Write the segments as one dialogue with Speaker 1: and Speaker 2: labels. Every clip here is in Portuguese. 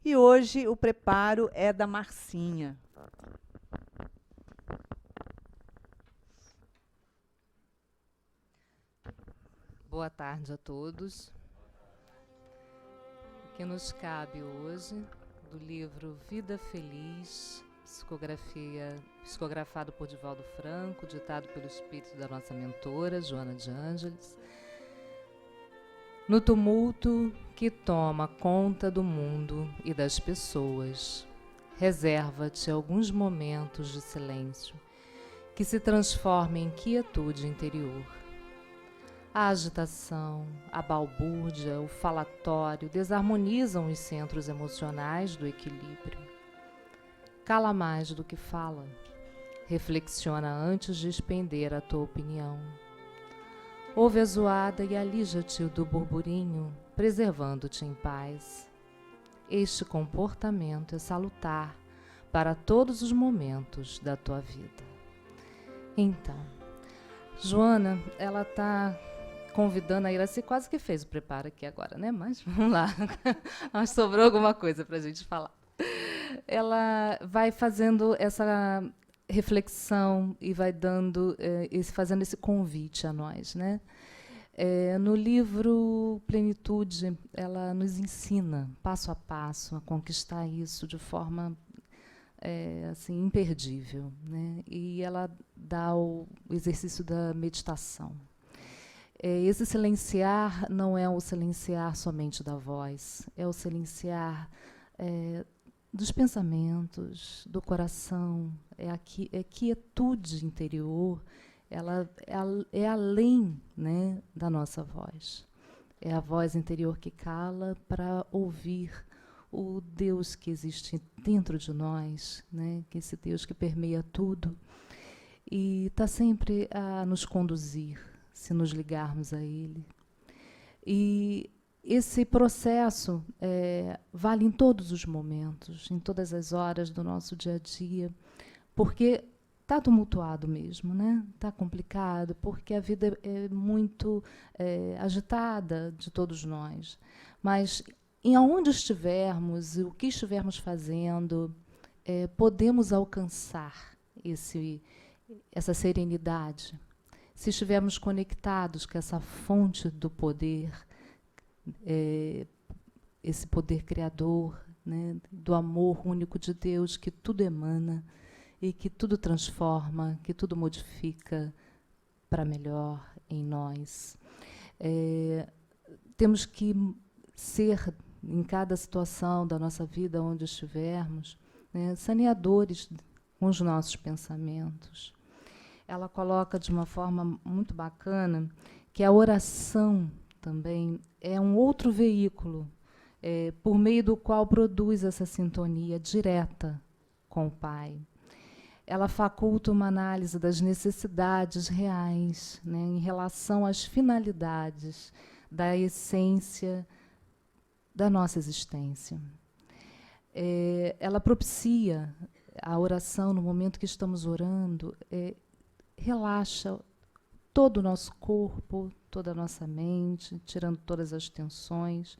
Speaker 1: E hoje o preparo é da Marcinha.
Speaker 2: Boa tarde a todos. O que nos cabe hoje, do livro Vida Feliz, psicografado por Divaldo Franco, ditado pelo espírito da nossa mentora, Joana de Ângeles. No tumulto que toma conta do mundo e das pessoas, reserva-te alguns momentos de silêncio que se transformem em quietude interior. A agitação, a balbúrdia, o falatório desarmonizam os centros emocionais do equilíbrio. Cala mais do que fala. Reflexiona antes de expender a tua opinião. Ouve a zoada e alija-te do burburinho, preservando-te em paz. Este comportamento é salutar para todos os momentos da tua vida. Então, Joana, ela está convidando a Iraci, quase que fez o preparo aqui agora, né? Mas vamos lá, mas sobrou alguma coisa para a gente falar. Ela vai fazendo essa reflexão e vai dando, fazendo esse convite a nós, né? No livro Plenitude, ela nos ensina, passo a passo, a conquistar isso de forma assim, imperdível, né? E ela dá o exercício da meditação. Esse silenciar não é o silenciar somente da voz, é o silenciar dos pensamentos, do coração, é quietude interior, ela é além, né, da nossa voz. É a voz interior que cala para ouvir o Deus que existe dentro de nós, né, que esse Deus que permeia tudo e está sempre a nos conduzir, se nos ligarmos a Ele. E esse processo vale em todos os momentos, em todas as horas do nosso dia a dia, porque está tumultuado mesmo, né? Está complicado, porque a vida é muito agitada de todos nós. Mas, em aonde estivermos, o que estivermos fazendo, podemos alcançar essa serenidade. Se estivermos conectados com essa fonte do poder, esse poder criador, né, do amor único de Deus, que tudo emana e que tudo transforma, que tudo modifica para melhor em nós. Temos que ser, em cada situação da nossa vida, onde estivermos, né, saneadores com os nossos pensamentos. Ela coloca de uma forma muito bacana que a oração também é um outro veículo por meio do qual produz essa sintonia direta com o Pai. Ela faculta uma análise das necessidades reais, né, em relação às finalidades da essência da nossa existência. Ela propicia a oração no momento que estamos orando, relaxa todo o nosso corpo, toda a nossa mente, tirando todas as tensões,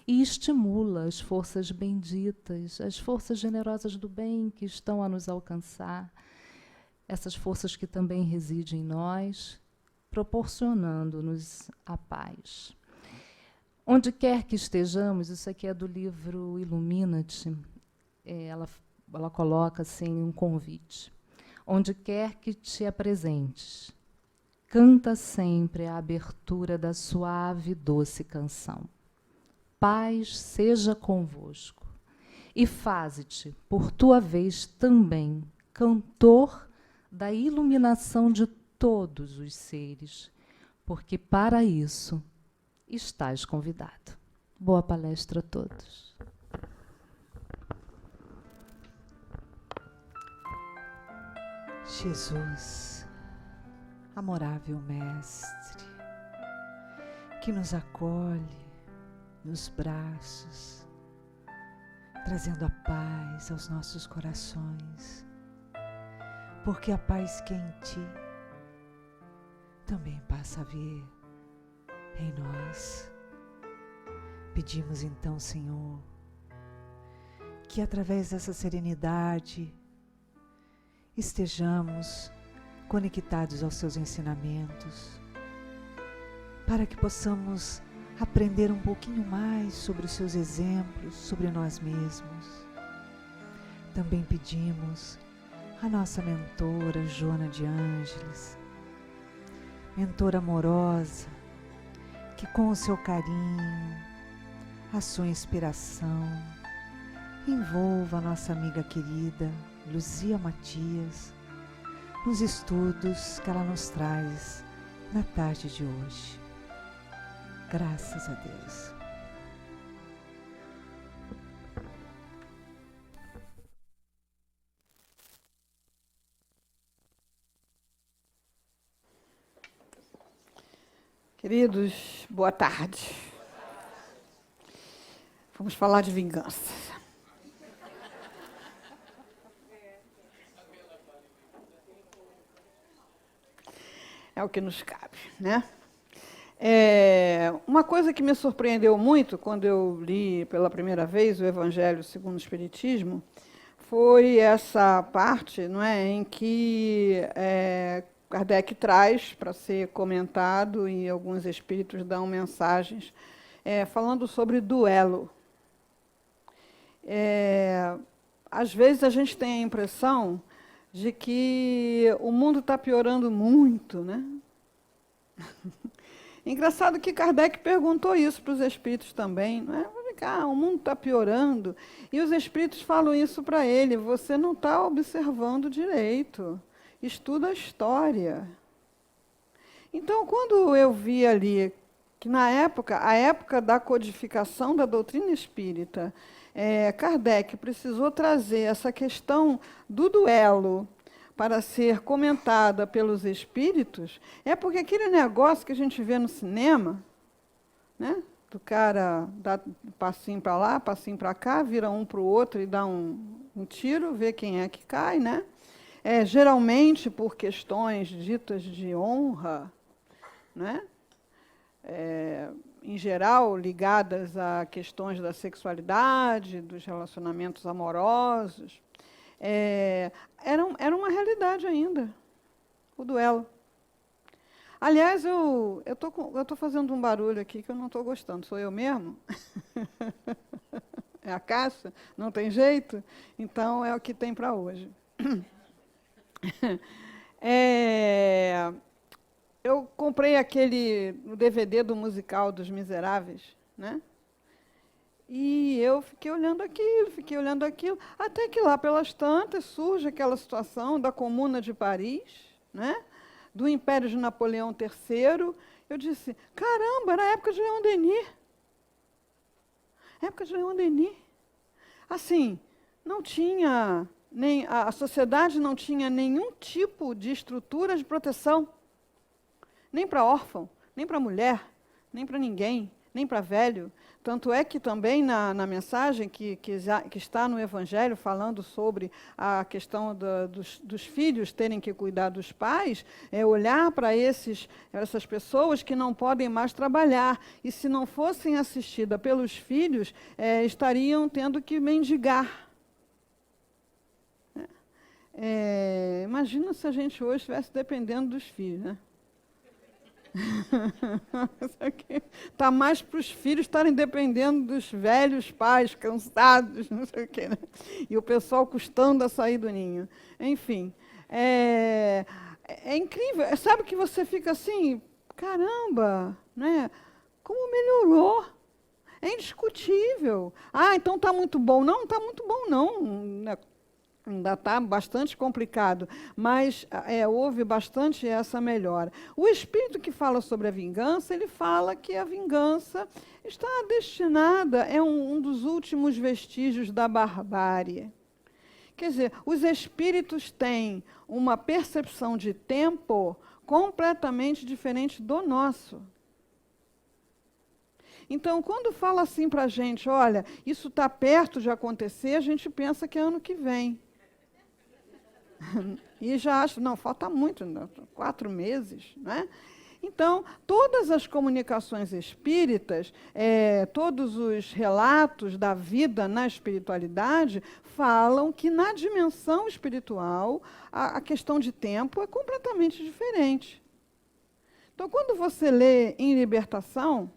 Speaker 2: e estimula as forças benditas, as forças generosas do bem que estão a nos alcançar, essas forças que também residem em nós, proporcionando-nos a paz. Onde quer que estejamos, isso aqui é do livro Ilumina-te, ela coloca assim um convite. Onde quer que te apresentes, canta sempre a abertura da suave e doce canção. Paz seja convosco. E faze-te, por tua vez também, cantor da iluminação de todos os seres, porque para isso estás convidado. Boa palestra a todos.
Speaker 1: Jesus, amorável Mestre, que nos acolhe nos braços, trazendo a paz aos nossos corações, porque a paz que é em Ti também passa a vir em nós. Pedimos então, Senhor, que através dessa serenidade estejamos conectados aos seus ensinamentos, para que possamos aprender um pouquinho mais sobre os seus exemplos, sobre nós mesmos. Também pedimos a nossa mentora Joana de Ângeles, mentora amorosa, que com o seu carinho, a sua inspiração, envolva a nossa amiga querida Luzia Matias nos estudos que ela nos traz na tarde de hoje. Graças a Deus.
Speaker 3: Queridos, boa tarde. Vamos falar de vingança. É o que nos cabe, né? Uma coisa que me surpreendeu muito quando eu li pela primeira vez o Evangelho segundo o Espiritismo foi essa parte, não é, em que Kardec traz para ser comentado e alguns espíritos dão mensagens falando sobre duelo. Às vezes a gente tem a impressão de que o mundo está piorando muito, né? Engraçado que Kardec perguntou isso para os espíritos também, não é? O mundo está piorando, e os espíritos falam isso para ele: você não está observando direito, estuda a história. Então, quando eu vi ali que na época, a época da codificação da doutrina espírita, Kardec precisou trazer essa questão do duelo para ser comentada pelos espíritos, é porque aquele negócio que a gente vê no cinema, né, do cara dá um passinho para lá, passinho para cá, vira um para o outro e dá um tiro, vê quem é que cai, né? Geralmente por questões ditas de honra, né? Em geral ligadas a questões da sexualidade, dos relacionamentos amorosos. Era uma realidade ainda, o duelo. Aliás, eu estou fazendo um barulho aqui que eu não estou gostando. Sou eu mesmo? É a caixa? Não tem jeito? Então, é o que tem para hoje. Eu comprei o DVD do musical dos Miseráveis, né? E eu fiquei olhando aquilo, até que lá pelas tantas surge aquela situação da Comuna de Paris, né? Do Império de Napoleão III. Eu disse, caramba, era a época de Leon Denis. Época de Leon Denis. Assim, não tinha, a sociedade não tinha nenhum tipo de estrutura de proteção, nem para órfão, nem para mulher, nem para ninguém, nem para velho. Tanto é que também na mensagem que está no Evangelho, falando sobre a questão dos filhos terem que cuidar dos pais, olhar para essas pessoas que não podem mais trabalhar, e se não fossem assistidas pelos filhos, estariam tendo que mendigar. Imagina se a gente hoje estivesse dependendo dos filhos, né? Está mais para os filhos estarem dependendo dos velhos pais, cansados, não sei o quê, né? E o pessoal custando a sair do ninho. Enfim, é incrível. Sabe que você fica assim, caramba, né? Como melhorou? É indiscutível. Então está muito bom. Não está muito bom, não. Ainda está bastante complicado, mas houve bastante essa melhora. O espírito que fala sobre a vingança, ele fala que a vingança está destinada, um dos últimos vestígios da barbárie. Quer dizer, os espíritos têm uma percepção de tempo completamente diferente do nosso. Então, quando fala assim para a gente, olha, isso está perto de acontecer, a gente pensa que é ano que vem. E já acho, não, falta muito, 4 meses, né? Então, todas as comunicações espíritas, todos os relatos da vida na espiritualidade, falam que na dimensão espiritual a questão de tempo é completamente diferente. Então, quando você lê em Libertação,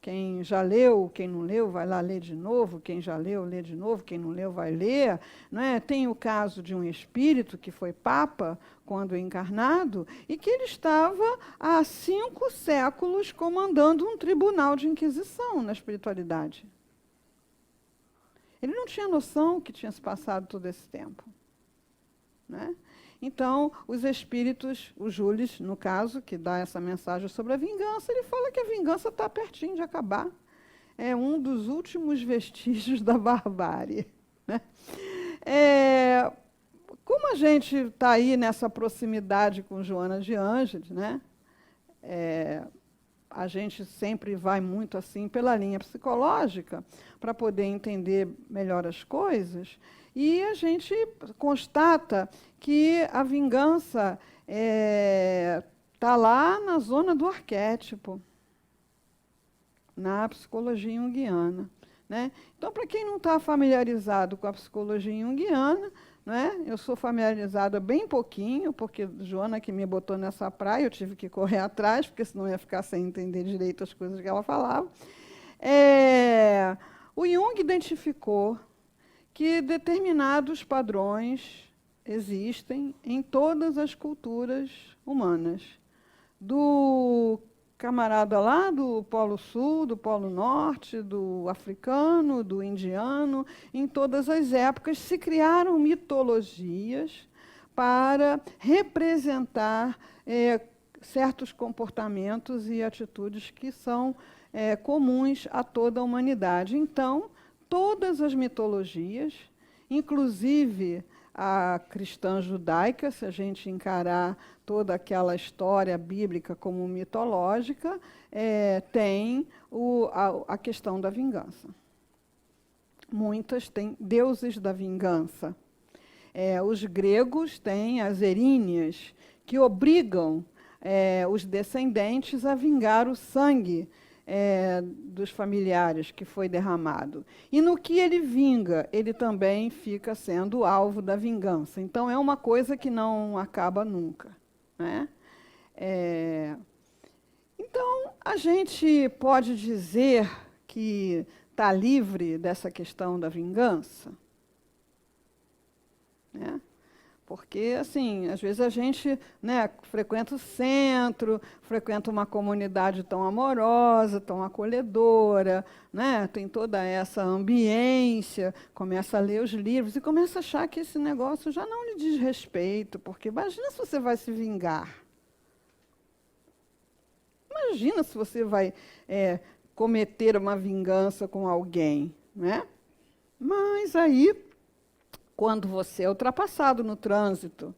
Speaker 3: quem já leu, quem não leu, vai lá ler de novo, quem já leu, lê de novo, quem não leu, vai ler. Não é? Tem o caso de um espírito que foi papa quando encarnado e que ele estava há 5 séculos comandando um tribunal de inquisição na espiritualidade. Ele não tinha noção que tinha se passado todo esse tempo. Né? Então, os espíritos, o Jules, no caso, que dá essa mensagem sobre a vingança, ele fala que a vingança está pertinho de acabar. É um dos últimos vestígios da barbárie. Né? Como a gente está aí nessa proximidade com Joana de Ângeles, né? A gente sempre vai muito assim pela linha psicológica para poder entender melhor as coisas. E a gente constata que a vingança está lá na zona do arquétipo, na psicologia junguiana. Né? Então, para quem não está familiarizado com a psicologia junguiana, né, eu sou familiarizada bem pouquinho, porque Joana que me botou nessa praia, eu tive que correr atrás, porque senão eu ia ficar sem entender direito as coisas que ela falava. O Jung identificou que determinados padrões existem em todas as culturas humanas. Do camarada lá do Polo Sul, do Polo Norte, do africano, do indiano, em todas as épocas se criaram mitologias para representar certos comportamentos e atitudes que são comuns a toda a humanidade. Então, todas as mitologias, inclusive a cristã judaica, se a gente encarar toda aquela história bíblica como mitológica, tem a questão da vingança. Muitas têm deuses da vingança. Os gregos têm as eríneas, que obrigam os descendentes a vingar o sangue dos familiares que foi derramado. E no que ele vinga, ele também fica sendo alvo da vingança. Então, é uma coisa que não acaba nunca. Né? Então, a gente pode dizer que está livre dessa questão da vingança? Né? Porque, assim, às vezes a gente, né, frequenta o centro, frequenta uma comunidade tão amorosa, tão acolhedora, né, tem toda essa ambiência, começa a ler os livros e começa a achar que esse negócio já não lhe diz respeito, porque imagina se você vai se vingar. Imagina se você vai cometer uma vingança com alguém. Né? Mas aí, quando você é ultrapassado no trânsito,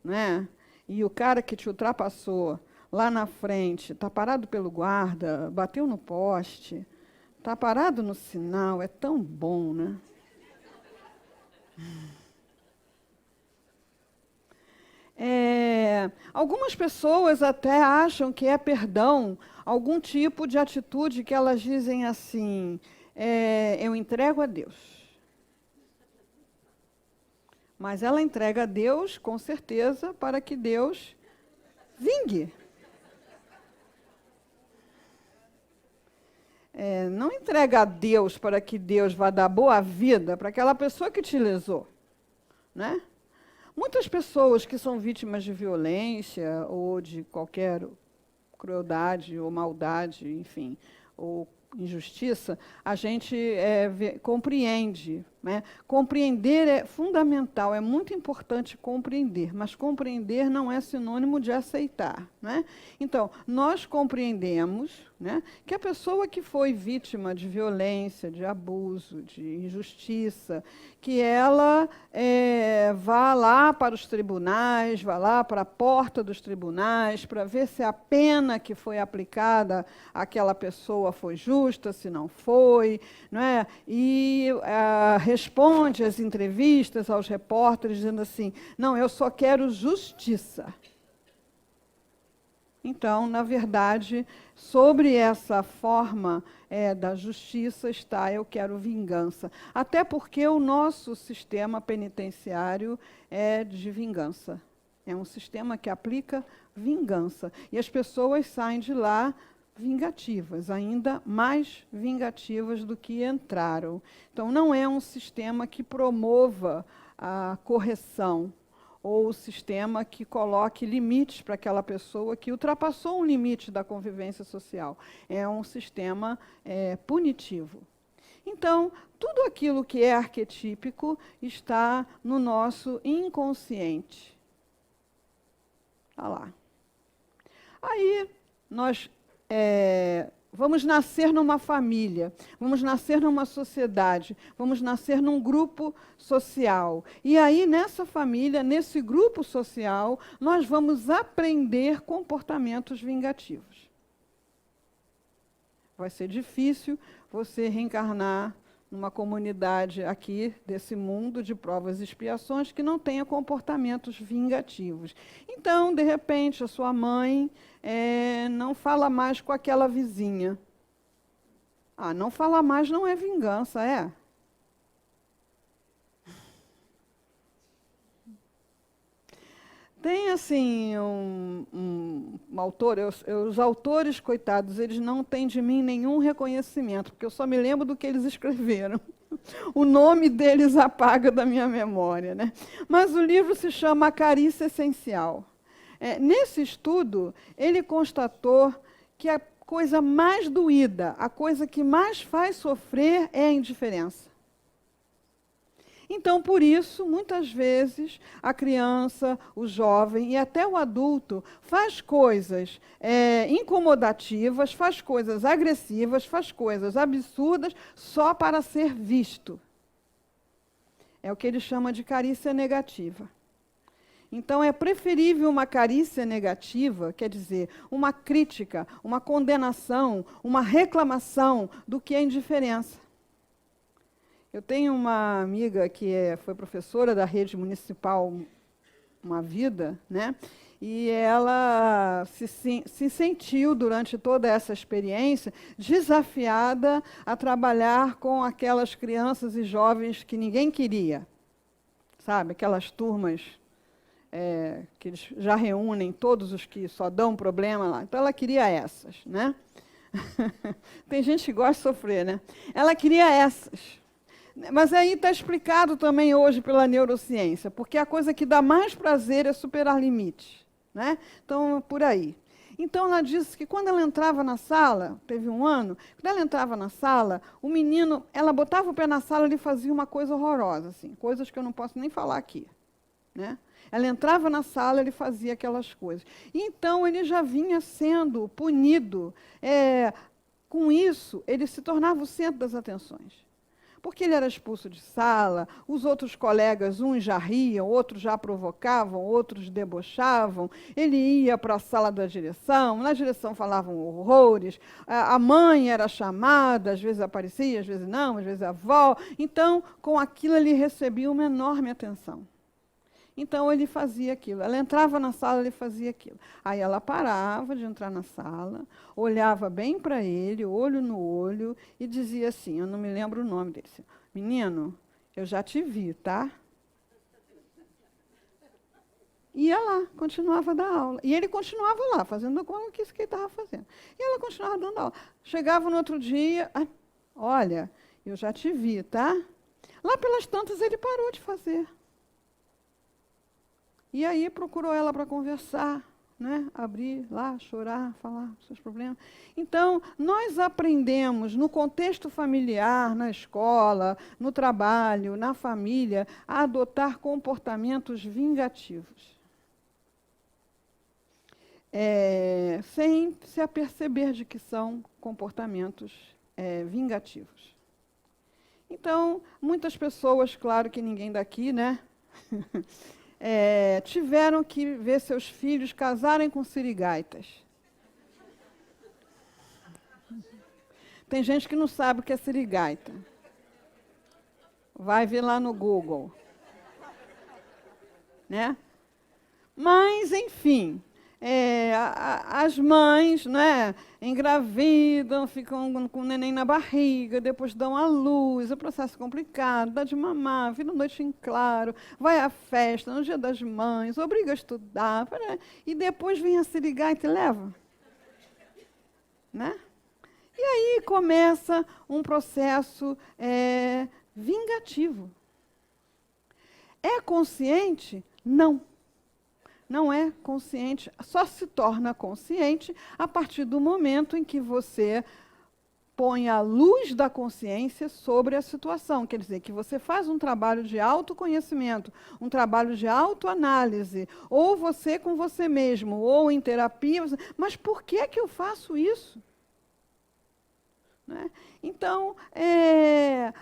Speaker 3: né, e o cara que te ultrapassou lá na frente está parado pelo guarda, bateu no poste, está parado no sinal, é tão bom, né? Algumas pessoas até acham que é perdão algum tipo de atitude que elas dizem assim, eu entrego a Deus. Mas ela entrega a Deus, com certeza, para que Deus vingue. Não entrega a Deus para que Deus vá dar boa vida para aquela pessoa que te lesou. Né? Muitas pessoas que são vítimas de violência ou de qualquer crueldade ou maldade, enfim, ou injustiça, a gente compreende. Né? Compreender é fundamental, é muito importante compreender, mas compreender não é sinônimo de aceitar. Né? Então, nós compreendemos, né, que a pessoa que foi vítima de violência, de abuso, de injustiça, que ela vá lá para os tribunais, vá lá para a porta dos tribunais, para ver se a pena que foi aplicada àquela pessoa foi justa, se não foi, não é? E responde às entrevistas, aos repórteres, dizendo assim, não, eu só quero justiça. Então, na verdade, sobre essa forma da justiça está eu quero vingança. Até porque o nosso sistema penitenciário é de vingança. É um sistema que aplica vingança. E as pessoas saem de lá vingativas, ainda mais vingativas do que entraram. Então, não é um sistema que promova a correção, ou o sistema que coloque limites para aquela pessoa que ultrapassou um limite da convivência social. É um sistema punitivo. Então, tudo aquilo que é arquetípico está no nosso inconsciente. Olha lá. Aí, nós vamos nascer numa família, vamos nascer numa sociedade, vamos nascer num grupo social. E aí, nessa família, nesse grupo social, nós vamos aprender comportamentos vingativos. Vai ser difícil você reencarnar numa comunidade aqui desse mundo de provas e expiações que não tenha comportamentos vingativos. Então, de repente, a sua mãe não fala mais com aquela vizinha. Ah, não falar mais não é vingança, é? Tem, assim, um autor, os autores, coitados, eles não têm de mim nenhum reconhecimento, porque eu só me lembro do que eles escreveram. O nome deles apaga da minha memória, né? Mas o livro se chama A Carícia Essencial. Nesse estudo, ele constatou que a coisa mais doída, a coisa que mais faz sofrer é a indiferença. Então, por isso, muitas vezes, a criança, o jovem e até o adulto faz coisas incomodativas, faz coisas agressivas, faz coisas absurdas só para ser visto. É o que ele chama de carícia negativa. Então, é preferível uma carícia negativa, quer dizer, uma crítica, uma condenação, uma reclamação, do que a indiferença. Eu tenho uma amiga que foi professora da rede municipal uma vida, né? E ela se sentiu, durante toda essa experiência, desafiada a trabalhar com aquelas crianças e jovens que ninguém queria. Sabe, aquelas turmas que eles já reúnem todos os que só dão problema lá. Então, ela queria essas, né? Tem gente que gosta de sofrer, né? Ela queria essas. Mas aí está explicado também hoje pela neurociência, porque a coisa que dá mais prazer é superar limites, né? Então, por aí. Então, ela disse que quando ela entrava na sala, teve um ano, quando ela entrava na sala, o menino, ela botava o pé na sala e ele fazia uma coisa horrorosa, assim, coisas que eu não posso nem falar aqui, né? Ela entrava na sala, ele fazia aquelas coisas. Então, ele já vinha sendo punido. Com isso, ele se tornava o centro das atenções. Porque ele era expulso de sala, os outros colegas, uns já riam, outros já provocavam, outros debochavam. Ele ia para a sala da direção, na direção falavam horrores, a mãe era chamada, às vezes aparecia, às vezes não, às vezes a avó. Então, com aquilo, ele recebia uma enorme atenção. Então, ele fazia aquilo. Ela entrava na sala, ele fazia aquilo. Aí ela parava de entrar na sala, olhava bem para ele, olho no olho, e dizia assim, eu não me lembro o nome dele, assim, menino, eu já te vi, tá? Ia lá, continuava a dar aula. E ele continuava lá, fazendo como que isso que ele estava fazendo. E ela continuava dando aula. Chegava no outro dia, olha, eu já te vi, tá? Lá pelas tantas, ele parou de fazer. E aí procurou ela para conversar, né? Abrir lá, chorar, falar seus problemas. Então, nós aprendemos no contexto familiar, na escola, no trabalho, na família, a adotar comportamentos vingativos. Sem se aperceber de que são comportamentos vingativos. Então, muitas pessoas, claro que ninguém daqui, né? Tiveram que ver seus filhos casarem com sirigaitas. Tem gente que não sabe o que é sirigaita. Vai ver lá no Google. Né? Mas, enfim, as mães, né, engravidam, ficam com o neném na barriga, depois dão à luz, é um processo complicado, dá de mamar, vira noite em claro, vai à festa no Dia das Mães, obriga a estudar, e depois vem a se ligar e te leva. Né? E aí começa um processo vingativo. É consciente? Não. Não é consciente, só se torna consciente a partir do momento em que você põe a luz da consciência sobre a situação. Quer dizer, que você faz um trabalho de autoconhecimento, um trabalho de autoanálise, ou você com você mesmo, ou em terapia. Mas por que é que eu faço isso? Né? Então,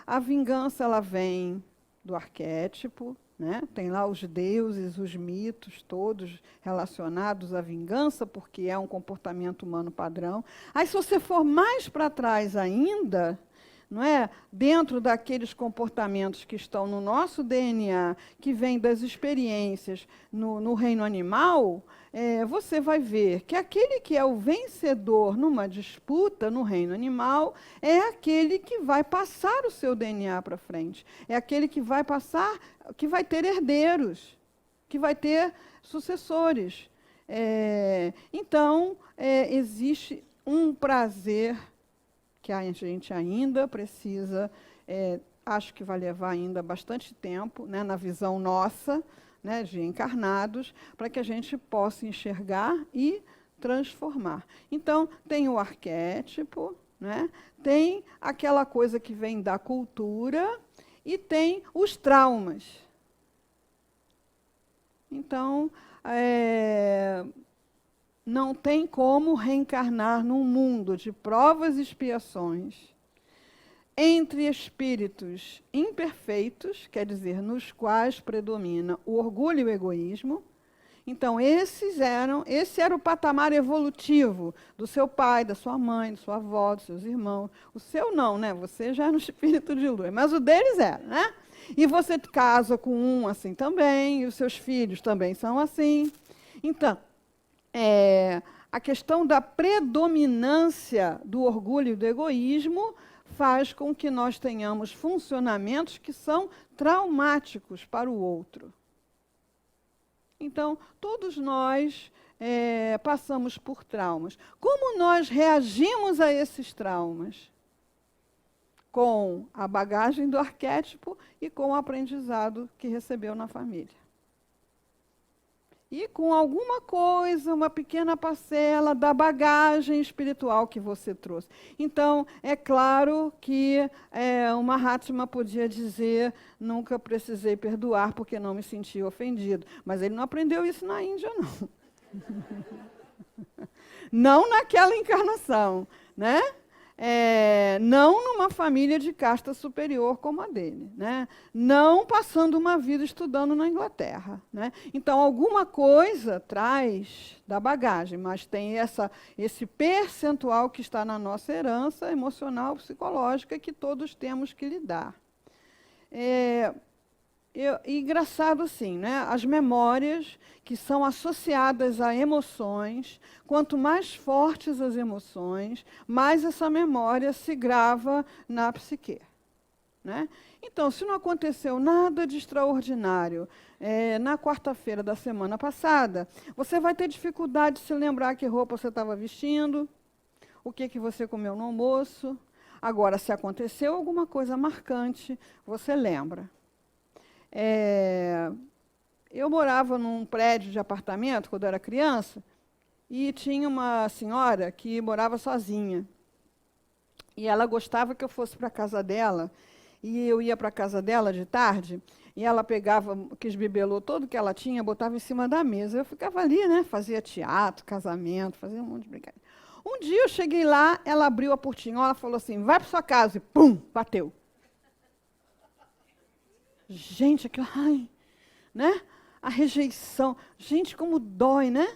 Speaker 3: a vingança ela vem do arquétipo, né? Tem lá os deuses, os mitos, todos relacionados à vingança, porque é um comportamento humano padrão. Aí, se você for mais para trás ainda, não é? Dentro daqueles comportamentos que estão no nosso DNA, que vêm das experiências no reino animal, você vai ver que aquele que é o vencedor numa disputa no reino animal é aquele que vai passar o seu DNA para frente. É aquele que vai passar, que vai ter herdeiros, que vai ter sucessores. Então, existe um prazer que a gente ainda precisa, acho que vai levar ainda bastante tempo, né, na visão nossa, né, de encarnados, para que a gente possa enxergar e transformar. Então, tem o arquétipo, né, tem aquela coisa que vem da cultura e tem os traumas. Então, não tem como reencarnar num mundo de provas e expiações entre espíritos imperfeitos, quer dizer, nos quais predomina o orgulho e o egoísmo. Então, esse era o patamar evolutivo do seu pai, da sua mãe, da sua avó, dos seus irmãos. O seu não, né? Você já é no espírito de luz, mas o deles era, né? E você casa com um assim também, e os seus filhos também são assim. Então, a questão da predominância do orgulho e do egoísmo faz com que nós tenhamos funcionamentos que são traumáticos para o outro. Então, todos nós passamos por traumas. Como nós reagimos a esses traumas? Com a bagagem do arquétipo e com o aprendizado que recebeu na família. E com alguma coisa, uma pequena parcela da bagagem espiritual que você trouxe. Então, é claro que o Mahatma podia dizer: nunca precisei perdoar porque não me senti ofendido. Mas ele não aprendeu isso na Índia, não. Não naquela encarnação, né? Não numa família de casta superior como a dele, né? Não passando uma vida estudando na Inglaterra, né? Então, alguma coisa traz da bagagem, mas tem esse percentual que está na nossa herança emocional, psicológica, que todos temos que lidar. Engraçado assim, né? As memórias que são associadas a emoções, quanto mais fortes as emoções, mais essa memória se grava na psique. Né? Então, se não aconteceu nada de extraordinário na quarta-feira da semana passada, você vai ter dificuldade de se lembrar que roupa você estava vestindo, o que você comeu no almoço. Agora, se aconteceu alguma coisa marcante, você lembra. Eu morava num prédio de apartamento quando eu era criança e tinha uma senhora que morava sozinha. E ela gostava que eu fosse para a casa dela, e eu ia para a casa dela de tarde, e ela pegava aqueles bibelô todo que ela tinha, botava em cima da mesa. Eu ficava ali, né, fazia teatro, casamento, fazia um monte de brincadeira. Um dia eu cheguei lá, ela abriu a portinhola, falou assim: vai para sua casa, e pum, bateu. Gente, aquilo, ai, né? A rejeição. Gente, como dói, né?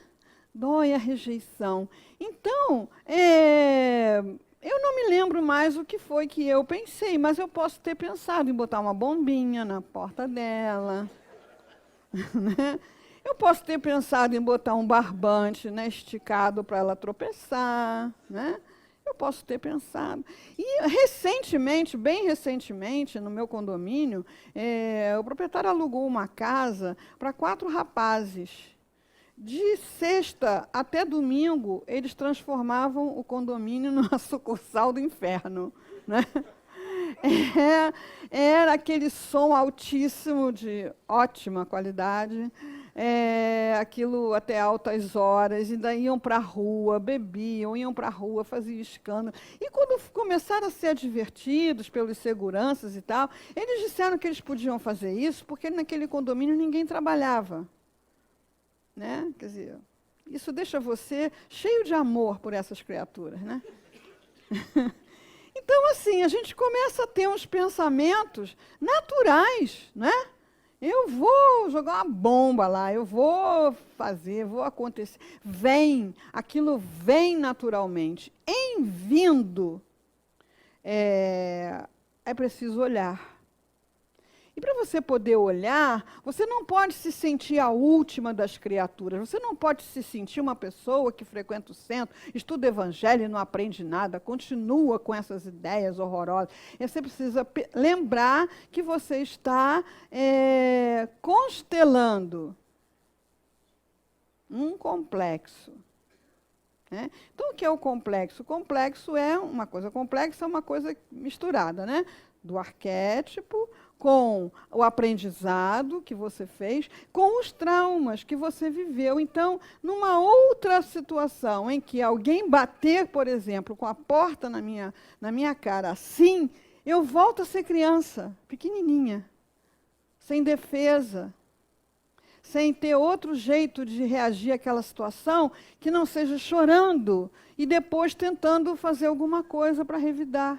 Speaker 3: Dói a rejeição. Então, eu não me lembro mais o que foi que eu pensei, mas eu posso ter pensado em botar uma bombinha na porta dela. Né? Eu posso ter pensado em botar um barbante, né, esticado para ela tropeçar, né? Eu posso ter pensado. E recentemente, bem recentemente, no meu condomínio, o proprietário alugou uma casa para 4 rapazes. De sexta até domingo, eles transformavam o condomínio numa sucursal do inferno, né? Era aquele som altíssimo, de ótima qualidade, aquilo até altas horas, ainda iam para a rua, bebiam, iam para a rua, faziam escândalo. E quando começaram a ser advertidos pelos seguranças e tal, eles disseram que eles podiam fazer isso porque naquele condomínio ninguém trabalhava. Né? Quer dizer, isso deixa você cheio de amor por essas criaturas, né? Então, assim, a gente começa a ter uns pensamentos naturais, né? Eu vou jogar uma bomba lá, eu vou fazer, vou acontecer. Aquilo vem naturalmente. Em vindo, é preciso olhar. E para você poder olhar, você não pode se sentir a última das criaturas. Você não pode se sentir uma pessoa que frequenta o centro, estuda o evangelho e não aprende nada, continua com essas ideias horrorosas. E você precisa lembrar que você está constelando um complexo. Né? Então, o que é o complexo? O complexo é uma coisa complexa, é uma coisa misturada, né? Do arquétipo, com o aprendizado que você fez, com os traumas que você viveu. Então, numa outra situação em que alguém bater, por exemplo, com a porta na minha cara assim, eu volto a ser criança, pequenininha, sem defesa, sem ter outro jeito de reagir àquela situação que não seja chorando e depois tentando fazer alguma coisa para revidar.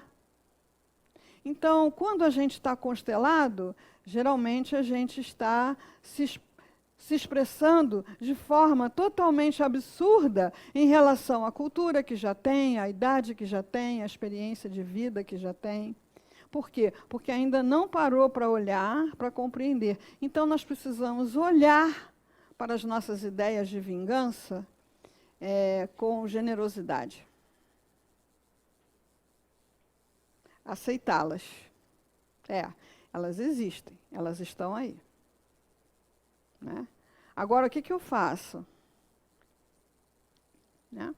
Speaker 3: Então, quando a gente está constelado, geralmente a gente está se expressando de forma totalmente absurda em relação à cultura que já tem, à idade que já tem, à experiência de vida que já tem. Por quê? Porque ainda não parou para olhar, para compreender. Então, nós precisamos olhar para as nossas ideias de vingança com generosidade. Aceitá-las. Elas existem, elas estão aí. Né? Agora, o que eu faço? Né?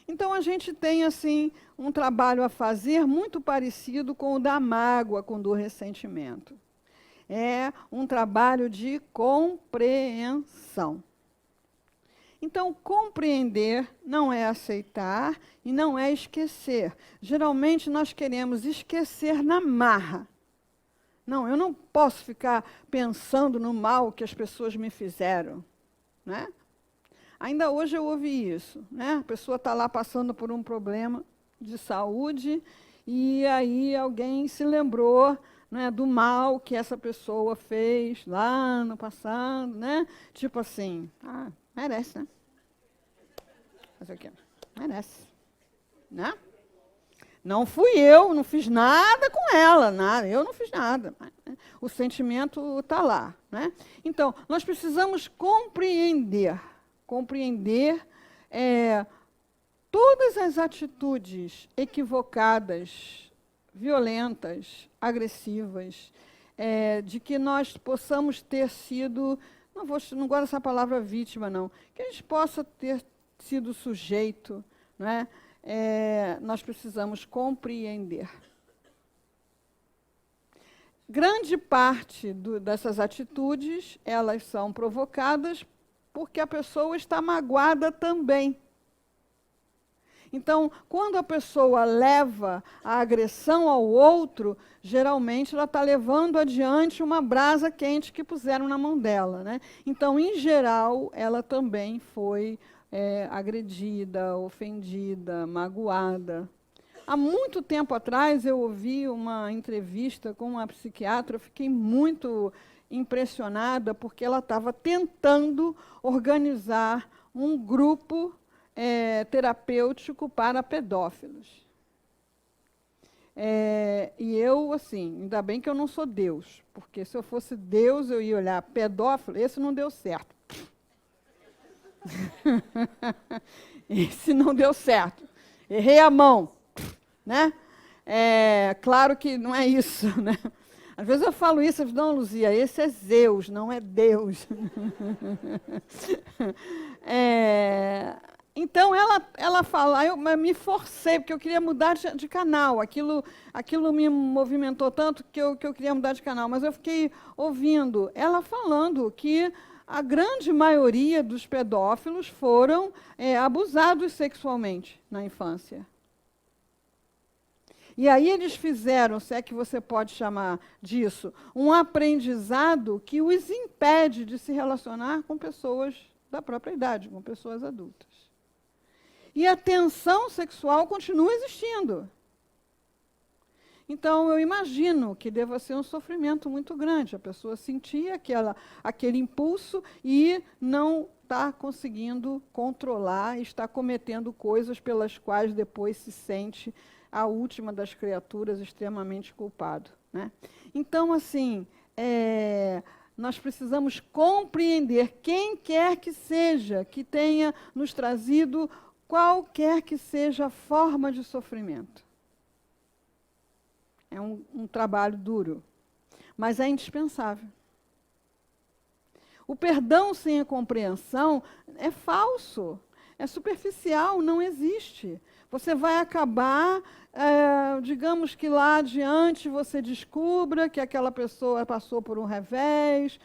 Speaker 3: Então, a gente tem, assim, um trabalho a fazer muito parecido com o da mágoa, com o do ressentimento. É um trabalho de compreensão. Então, compreender não é aceitar e não é esquecer. Geralmente, nós queremos esquecer na marra. Não, eu não posso ficar pensando no mal que as pessoas me fizeram. Né? Ainda hoje eu ouvi isso. Né? A pessoa está lá passando por um problema de saúde e aí alguém se lembrou, né, do mal que essa pessoa fez lá no passado. Né? Tipo assim, merece, né? Fazer o quê? Merece. Né? Não fui eu, não fiz nada com ela, nada. Eu não fiz nada. O sentimento está lá. Né? Então, nós precisamos compreender todas as atitudes equivocadas, violentas, agressivas, de que nós possamos ter sido, não gosto dessa palavra vítima, não, que a gente possa ter sido sujeito, né? Nós precisamos compreender. Grande parte dessas atitudes, elas são provocadas porque a pessoa está magoada também. Então, quando a pessoa leva a agressão ao outro, geralmente ela está levando adiante uma brasa quente que puseram na mão dela. Né? Então, em geral, ela também foi agredida, ofendida, magoada. Há muito tempo atrás, eu ouvi uma entrevista com uma psiquiatra, eu fiquei muito impressionada, porque ela estava tentando organizar um grupo terapêutico para pedófilos. E eu, assim, ainda bem que eu não sou Deus, porque se eu fosse Deus, eu ia olhar pedófilo, esse não deu certo. Esse não deu certo. Errei a mão, né? Claro que não é isso, né? Às vezes eu falo isso, eu digo, não, Luzia, esse é Zeus, não é Deus. Então, ela fala, eu me forcei, porque eu queria mudar de canal. Aquilo me movimentou tanto que eu queria mudar de canal. Mas eu fiquei ouvindo ela falando que a grande maioria dos pedófilos foram abusados sexualmente na infância. E aí eles fizeram, se é que você pode chamar disso, um aprendizado que os impede de se relacionar com pessoas da própria idade, com pessoas adultas. E a tensão sexual continua existindo. Então, eu imagino que deva ser um sofrimento muito grande. A pessoa sentir aquele impulso e não está conseguindo controlar, está cometendo coisas pelas quais depois se sente a última das criaturas extremamente culpado, né? Então, assim, nós precisamos compreender quem quer que seja que tenha nos trazido qualquer que seja a forma de sofrimento. É um trabalho duro, mas é indispensável. O perdão sem a compreensão é falso, é superficial, não existe. Você vai acabar, digamos que lá adiante você descubra que aquela pessoa passou por um revés,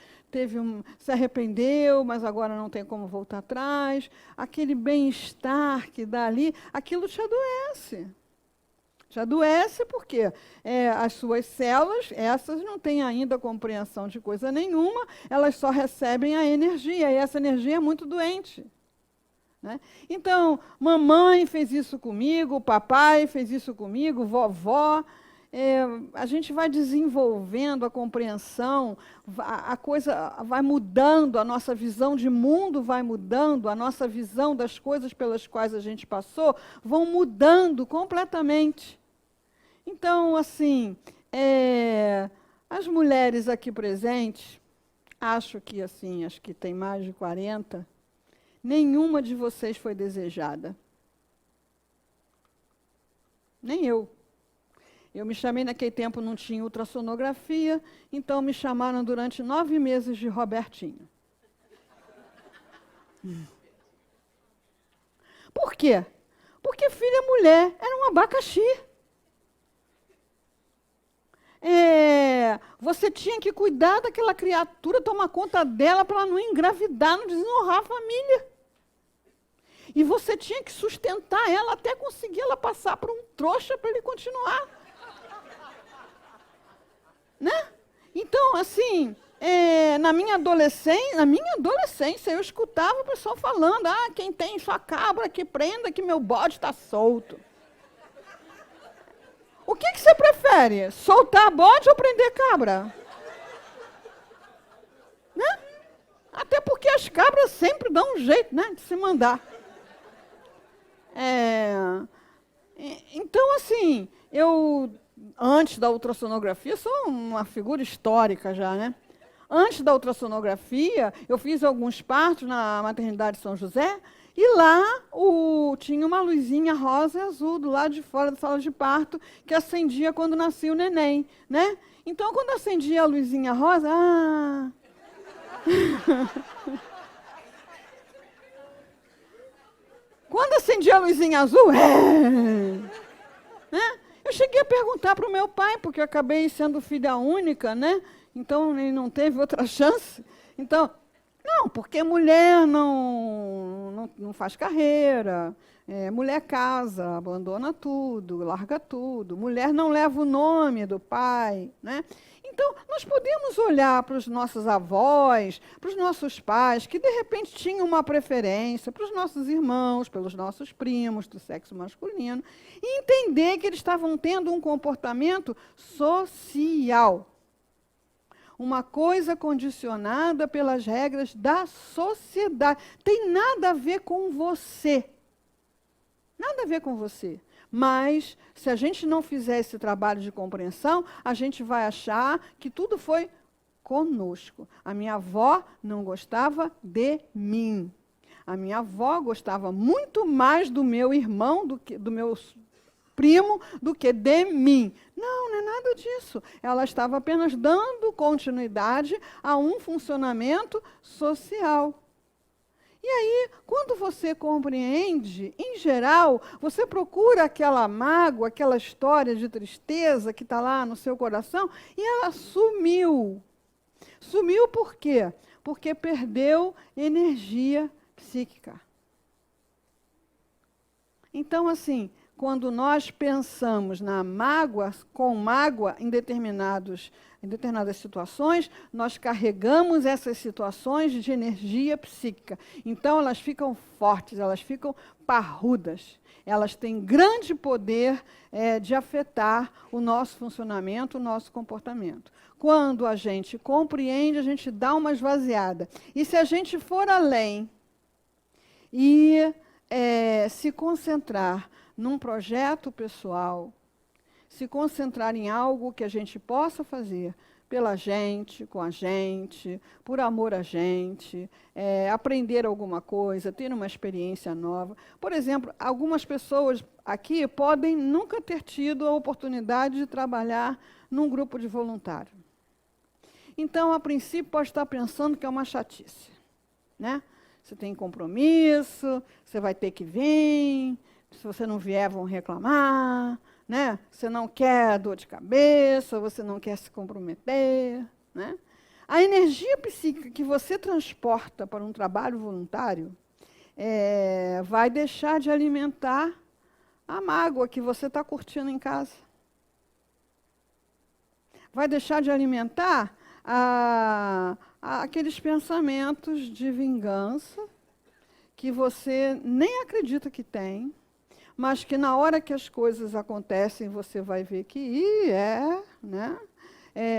Speaker 3: se arrependeu, mas agora não tem como voltar atrás. Aquele bem-estar que dá ali, aquilo te adoece. Te adoece porque as suas células, essas não têm ainda compreensão de coisa nenhuma, elas só recebem a energia, e essa energia é muito doente. Né? Então, mamãe fez isso comigo, papai fez isso comigo, vovó. A gente vai desenvolvendo a compreensão, a coisa vai mudando, a nossa visão de mundo vai mudando, a nossa visão das coisas pelas quais a gente passou vão mudando completamente. Então, assim, as mulheres aqui presentes, acho que tem mais de 40, nenhuma de vocês foi desejada. Nem eu. Eu me chamei naquele tempo, não tinha ultrassonografia, então me chamaram durante 9 meses de Robertinho. Por quê? Porque filha mulher era um abacaxi. Você tinha que cuidar daquela criatura, tomar conta dela para ela não engravidar, não desonrar a família. E você tinha que sustentar ela até conseguir ela passar por um trouxa para ele continuar. Né? Então, assim, na minha adolescência, eu escutava o pessoal falando, quem tem sua cabra, que prenda, que meu bode está solto. O que você prefere? Soltar bode ou prender cabra? Né? Até porque as cabras sempre dão um jeito, né, de se mandar. Então, assim, antes da ultrassonografia, sou uma figura histórica já, né? Antes da ultrassonografia, eu fiz alguns partos na maternidade São José, e lá tinha uma luzinha rosa e azul do lado de fora da sala de parto, que acendia quando nascia o neném, né? Então, quando acendia a luzinha rosa, quando acendia a luzinha azul, né? Eu cheguei a perguntar para o meu pai, porque eu acabei sendo filha única, né? Então, ele não teve outra chance. Então, não, porque mulher não faz carreira, mulher casa, abandona tudo, larga tudo, mulher não leva o nome do pai, né? Então, nós podemos olhar para os nossos avós, para os nossos pais, que de repente tinham uma preferência, para os nossos irmãos, pelos nossos primos do sexo masculino, e entender que eles estavam tendo um comportamento social. Uma coisa condicionada pelas regras da sociedade. Tem nada a ver com você. Nada a ver com você. Mas, se a gente não fizer esse trabalho de compreensão, a gente vai achar que tudo foi conosco. A minha avó não gostava de mim. A minha avó gostava muito mais do meu irmão, do meu primo, do que de mim. Não, não é nada disso. Ela estava apenas dando continuidade a um funcionamento social. E aí, quando você compreende, em geral, você procura aquela mágoa, aquela história de tristeza que está lá no seu coração, e ela sumiu. Sumiu por quê? Porque perdeu energia psíquica. Então, assim, quando nós pensamos na mágoa, com mágoa em determinadas situações, nós carregamos essas situações de energia psíquica. Então, elas ficam fortes, elas ficam parrudas. Elas têm grande poder de afetar o nosso funcionamento, o nosso comportamento. Quando a gente compreende, a gente dá uma esvaziada. E se a gente for além e se concentrar num projeto pessoal, se concentrar em algo que a gente possa fazer pela gente, com a gente, por amor a gente, aprender alguma coisa, ter uma experiência nova. Por exemplo, algumas pessoas aqui podem nunca ter tido a oportunidade de trabalhar num grupo de voluntário. Então, a princípio, pode estar pensando que é uma chatice, né? Você tem compromisso, você vai ter que vir, se você não vier, vão reclamar, né? Você não quer dor de cabeça, você não quer se comprometer, né? A energia psíquica que você transporta para um trabalho voluntário vai deixar de alimentar a mágoa que você está curtindo em casa. Vai deixar de alimentar aqueles pensamentos de vingança que você nem acredita que tem, mas que na hora que as coisas acontecem, você vai ver que né?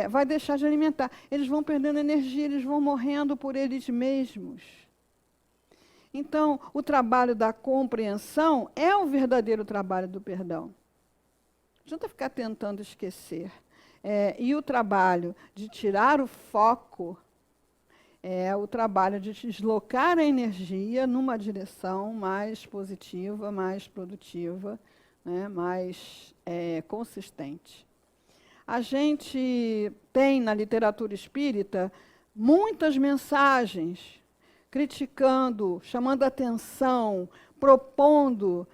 Speaker 3: Vai deixar de alimentar. Eles vão perdendo energia, eles vão morrendo por eles mesmos. Então, o trabalho da compreensão é o verdadeiro trabalho do perdão. Não adianta ficar tentando esquecer. E o trabalho de tirar o foco é o trabalho de deslocar a energia numa direção mais positiva, mais produtiva, né, mais consistente. A gente tem na literatura espírita muitas mensagens criticando, chamando atenção, propondo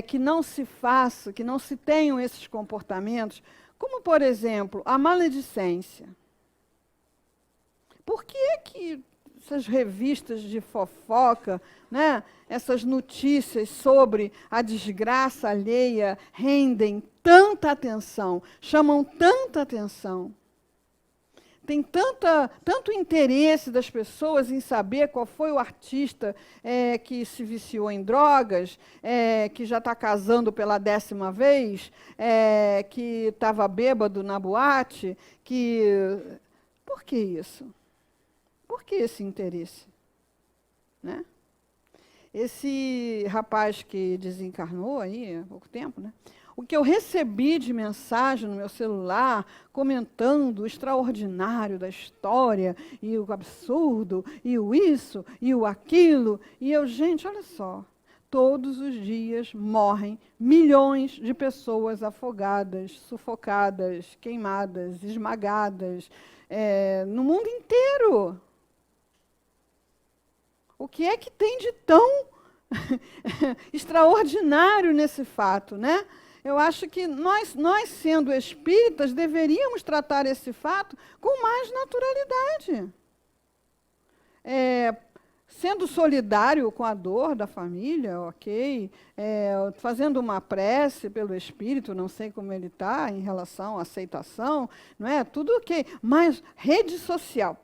Speaker 3: que não se faça, que não se tenham esses comportamentos, como, por exemplo, a maledicência. Por que essas revistas de fofoca, né, essas notícias sobre a desgraça alheia rendem tanta atenção, chamam tanta atenção? Tem tanto interesse das pessoas em saber qual foi o artista que se viciou em drogas, que já está casando pela 10ª vez, que estava bêbado na boate. Por que isso? Por que esse interesse? Né? Esse rapaz que desencarnou aí há pouco tempo, né? O que eu recebi de mensagem no meu celular, comentando o extraordinário da história, e o absurdo, e o isso, e o aquilo. E eu, gente, olha só, todos os dias morrem milhões de pessoas afogadas, sufocadas, queimadas, esmagadas, no mundo inteiro. O que é que tem de tão extraordinário nesse fato, né? Eu acho que nós, sendo espíritas, deveríamos tratar esse fato com mais naturalidade. Sendo solidário com a dor da família, ok. Fazendo uma prece pelo espírito, não sei como ele está em relação à aceitação, não é? Tudo ok. Mas rede social,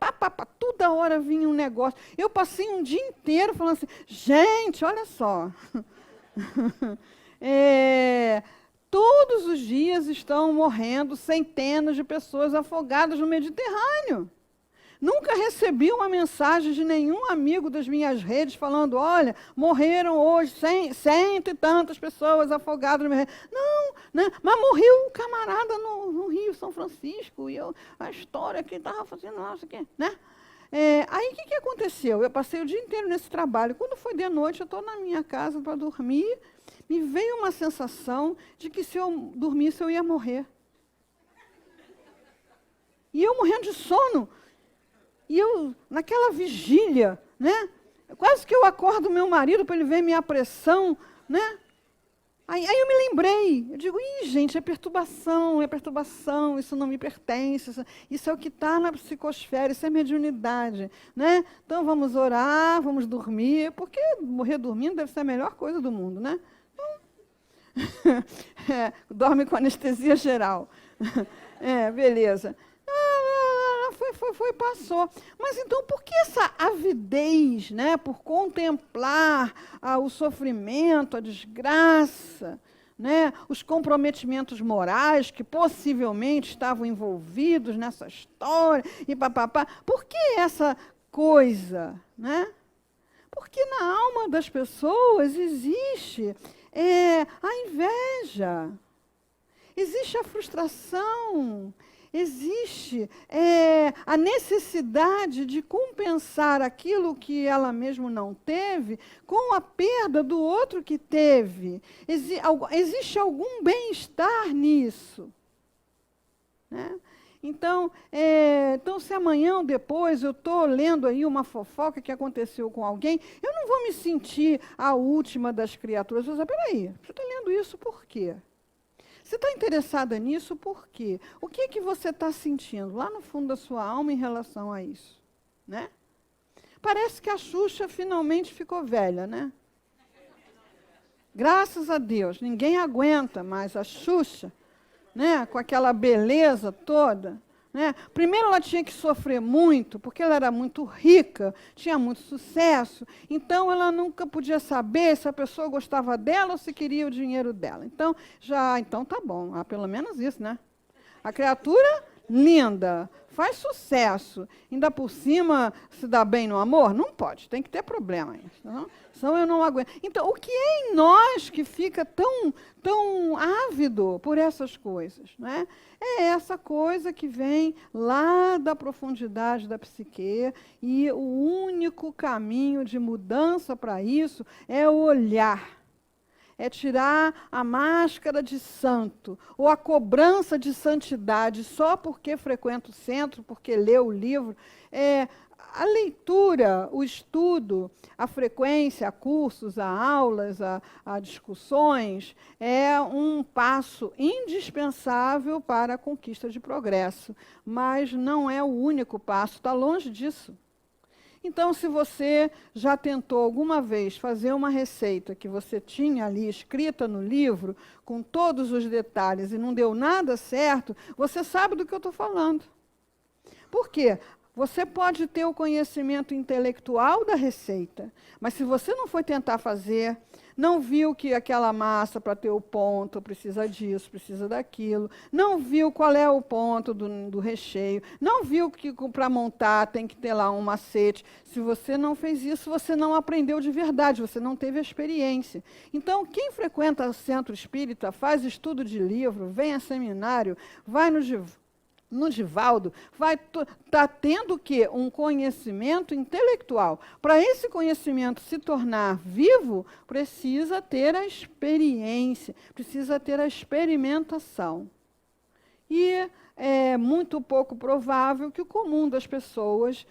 Speaker 3: toda hora vinha um negócio. Eu passei um dia inteiro falando assim, gente, olha só. Todos os dias estão morrendo centenas de pessoas afogadas no Mediterrâneo. Nunca recebi uma mensagem de nenhum amigo das minhas redes falando, olha, morreram hoje cento e tantas pessoas afogadas no Mediterrâneo. Não, né? Mas morreu um camarada no Rio São Francisco, e a história que estava fazendo, nossa, né? Aí o que aconteceu? Eu passei o dia inteiro nesse trabalho. Quando foi de noite, eu estou na minha casa para dormir, me veio uma sensação de que se eu dormisse eu ia morrer. E eu morrendo de sono. E eu, naquela vigília, né? Quase que eu acordo meu marido para ele ver minha pressão, né? Aí eu me lembrei, eu digo, gente, é perturbação, isso não me pertence, isso é o que está na psicosfera, isso é mediunidade, né? Então vamos orar, vamos dormir, porque morrer dormindo deve ser a melhor coisa do mundo, né? Então, dorme com anestesia geral. Beleza. Passou. Mas então, por que essa avidez, né, por contemplar o sofrimento, a desgraça, né, os comprometimentos morais que possivelmente estavam envolvidos nessa história, e papapá? Por que essa coisa, né? Porque na alma das pessoas existe a inveja, existe a frustração, existe a necessidade de compensar aquilo que ela mesma não teve com a perda do outro que teve. Existe algum bem-estar nisso, né? Então, se amanhã ou depois eu estou lendo aí uma fofoca que aconteceu com alguém, eu não vou me sentir a última das criaturas. Eu vou dizer, peraí, você está lendo isso por quê? Você está interessada nisso por quê? O que que você está sentindo lá no fundo da sua alma em relação a isso? Né? Parece que a Xuxa finalmente ficou velha, né? Graças a Deus, ninguém aguenta mais a Xuxa, né? Com aquela beleza toda. Né? Primeiro ela tinha que sofrer muito, porque ela era muito rica, tinha muito sucesso, então ela nunca podia saber se a pessoa gostava dela ou se queria o dinheiro dela. Então tá bom, pelo menos isso, né? A criatura linda, faz sucesso, ainda por cima se dá bem no amor? Não pode, tem que ter problema. Senão eu não aguento. Então, o que é em nós que fica tão ávido por essas coisas? Né? É essa coisa que vem lá da profundidade da psique, e o único caminho de mudança para isso é o olhar. É tirar a máscara de santo, ou a cobrança de santidade, só porque frequenta o centro, porque lê o livro. A leitura, o estudo, a frequência, a cursos, a aulas, a discussões, é um passo indispensável para a conquista de progresso, mas não é o único passo, está longe disso. Então, se você já tentou alguma vez fazer uma receita que você tinha ali escrita no livro, com todos os detalhes, e não deu nada certo, você sabe do que eu estou falando. Por quê? Você pode ter o conhecimento intelectual da receita, mas se você não foi tentar fazer, não viu que aquela massa, para ter o ponto, precisa disso, precisa daquilo, não viu qual é o ponto do recheio, não viu que para montar tem que ter lá um macete. Se você não fez isso, você não aprendeu de verdade, você não teve a experiência. Então, quem frequenta o centro espírita, faz estudo de livro, vem a seminário, vai no Divaldo, vai estar tendo o quê? Um conhecimento intelectual. Para esse conhecimento se tornar vivo, precisa ter a experiência, precisa ter a experimentação. E é muito pouco provável que o comum das pessoas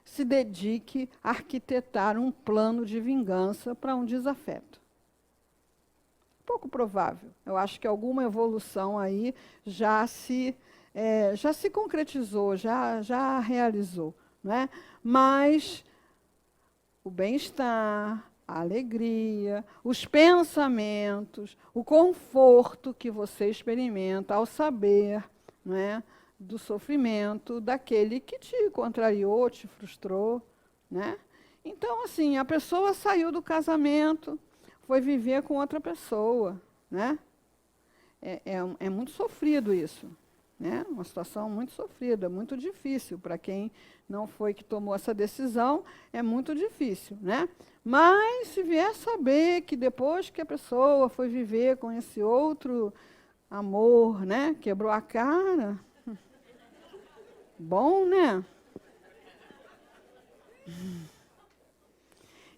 Speaker 3: se dedique a arquitetar um plano de vingança para um desafeto. Pouco provável. Eu acho que alguma evolução aí já se concretizou, já realizou. Né? Mas o bem-estar, a alegria, os pensamentos, o conforto que você experimenta ao saber, né, do sofrimento daquele que te contrariou, te frustrou. Né? Então, assim, a pessoa saiu do casamento, foi viver com outra pessoa, né? É muito sofrido isso, né? Uma situação muito sofrida, muito difícil para quem não foi que tomou essa decisão, é muito difícil, né? Mas se vier saber que depois que a pessoa foi viver com esse outro amor, né? Quebrou a cara, bom, né?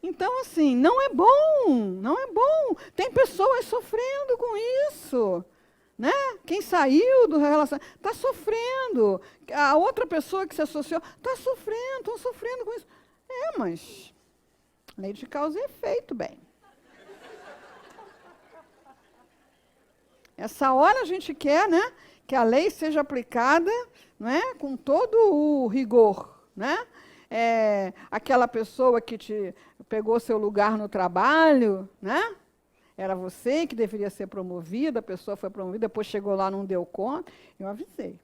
Speaker 3: Então, assim, não é bom, não é bom. Tem pessoas sofrendo com isso. Né? Quem saiu do relacionamento está sofrendo. A outra pessoa que se associou está sofrendo, estão sofrendo com isso. Mas lei de causa e efeito, bem. Essa hora a gente quer, né, que a lei seja aplicada, né, com todo o rigor, né? Aquela pessoa que te pegou seu lugar no trabalho, né? Era você que deveria ser promovida, a pessoa foi promovida, depois chegou lá, não deu conta. Eu avisei.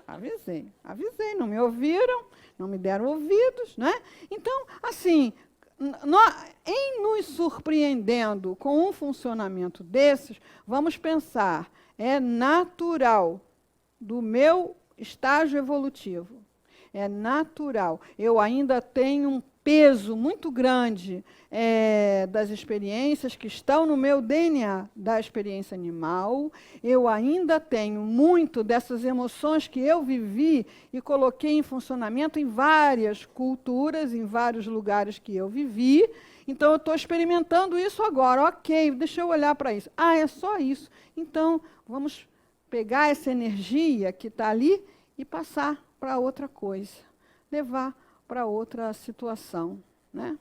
Speaker 3: Avisei, não me ouviram, não me deram ouvidos, né? Então, assim, em nos surpreendendo com um funcionamento desses, vamos pensar, é natural do meu estágio evolutivo. É natural. Eu ainda tenho um peso muito grande das experiências que estão no meu DNA, da experiência animal. Eu ainda tenho muito dessas emoções que eu vivi e coloquei em funcionamento em várias culturas, em vários lugares que eu vivi. Então, eu estou experimentando isso agora. Ok, deixa eu olhar para isso. É só isso. Então, vamos pegar essa energia que está ali e passar para outra coisa, levar para outra situação, né?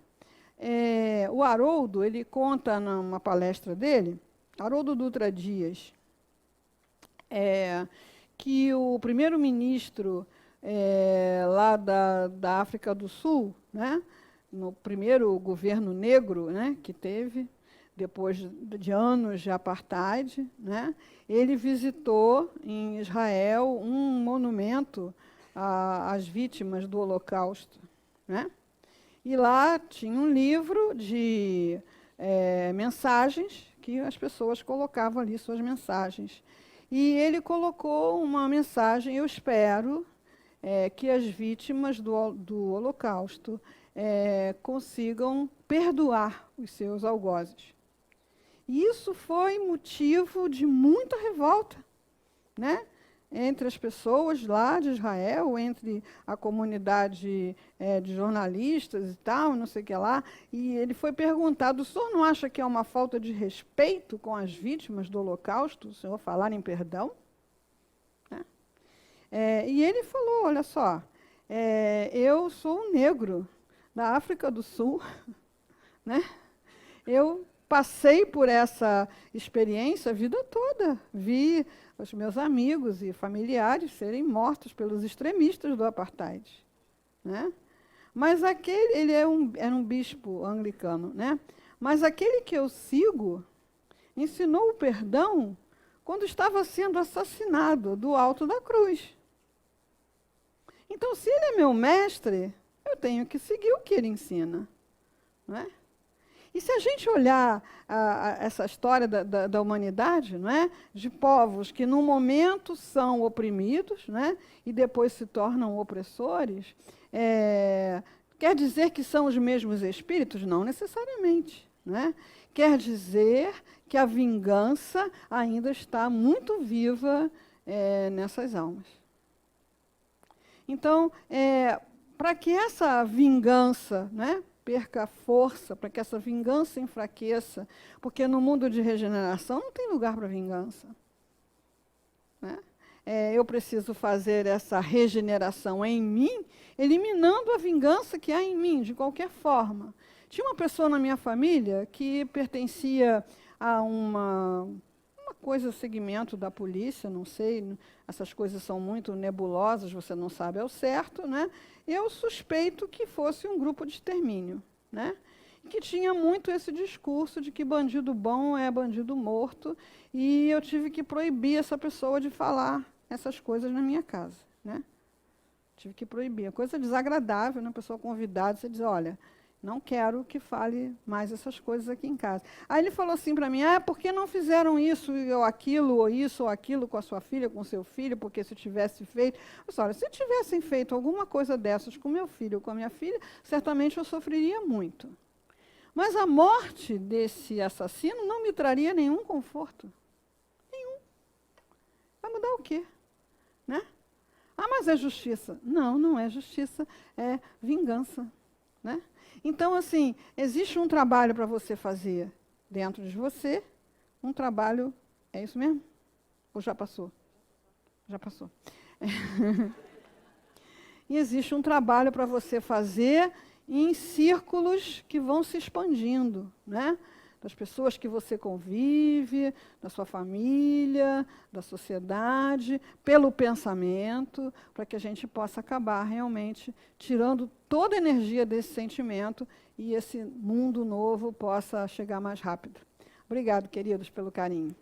Speaker 3: O Haroldo, ele conta numa palestra dele, Haroldo Dutra Dias, que o primeiro-ministro lá da África do Sul, né, no primeiro governo negro, né, que teve, depois de anos de apartheid, né, ele visitou em Israel um monumento às vítimas do Holocausto, né? E lá tinha um livro de mensagens que as pessoas colocavam ali suas mensagens. E ele colocou uma mensagem: eu espero que as vítimas do Holocausto consigam perdoar os seus algozes. E isso foi motivo de muita revolta, né? Entre as pessoas lá de Israel, entre a comunidade de jornalistas e tal, não sei o que lá. E ele foi perguntado: o senhor não acha que é uma falta de respeito com as vítimas do Holocausto, o senhor falar em perdão? Né? E ele falou: olha só, eu sou um negro da África do Sul, né? Eu passei por essa experiência a vida toda, vi os meus amigos e familiares serem mortos pelos extremistas do apartheid, né? Mas ele era um bispo anglicano, né? Mas aquele que eu sigo ensinou o perdão quando estava sendo assassinado do alto da cruz. Então, se ele é meu mestre, eu tenho que seguir o que ele ensina, não é? E se a gente olhar essa história da humanidade, não é? De povos que, num momento, são oprimidos, não é? E depois se tornam opressores, quer dizer que são os mesmos espíritos? Não necessariamente. Não é? Quer dizer que a vingança ainda está muito viva nessas almas. Então, para que essa vingança, né, perca força, para que essa vingança enfraqueça, porque no mundo de regeneração não tem lugar para vingança. Né? Eu preciso fazer essa regeneração em mim, eliminando a vingança que há em mim, de qualquer forma. Tinha uma pessoa na minha família que pertencia a uma coisa, segmento da polícia, não sei, essas coisas são muito nebulosas, você não sabe ao certo, né? Eu suspeito que fosse um grupo de extermínio, né? Que tinha muito esse discurso de que bandido bom é bandido morto, e eu tive que proibir essa pessoa de falar essas coisas na minha casa, né? Tive que proibir. É coisa desagradável, né? A pessoa convidada, você diz: olha, não quero que fale mais essas coisas aqui em casa. Aí ele falou assim para mim: por que não fizeram isso ou aquilo com a sua filha, com o seu filho? Porque se tivesse feito... Eu disse: olha, se tivessem feito alguma coisa dessas com meu filho ou com a minha filha, certamente eu sofreria muito. Mas a morte desse assassino não me traria nenhum conforto. Nenhum. Vai mudar o quê? Né? Mas é justiça. Não, não é justiça, é vingança. né? Então, assim, existe um trabalho para você fazer dentro de você, um trabalho... É isso mesmo? Ou já passou? Já passou. E existe um trabalho para você fazer em círculos que vão se expandindo, né? Das pessoas que você convive, da sua família, da sociedade, pelo pensamento, para que a gente possa acabar realmente tirando toda a energia desse sentimento e esse mundo novo possa chegar mais rápido. Obrigado, queridos, pelo carinho.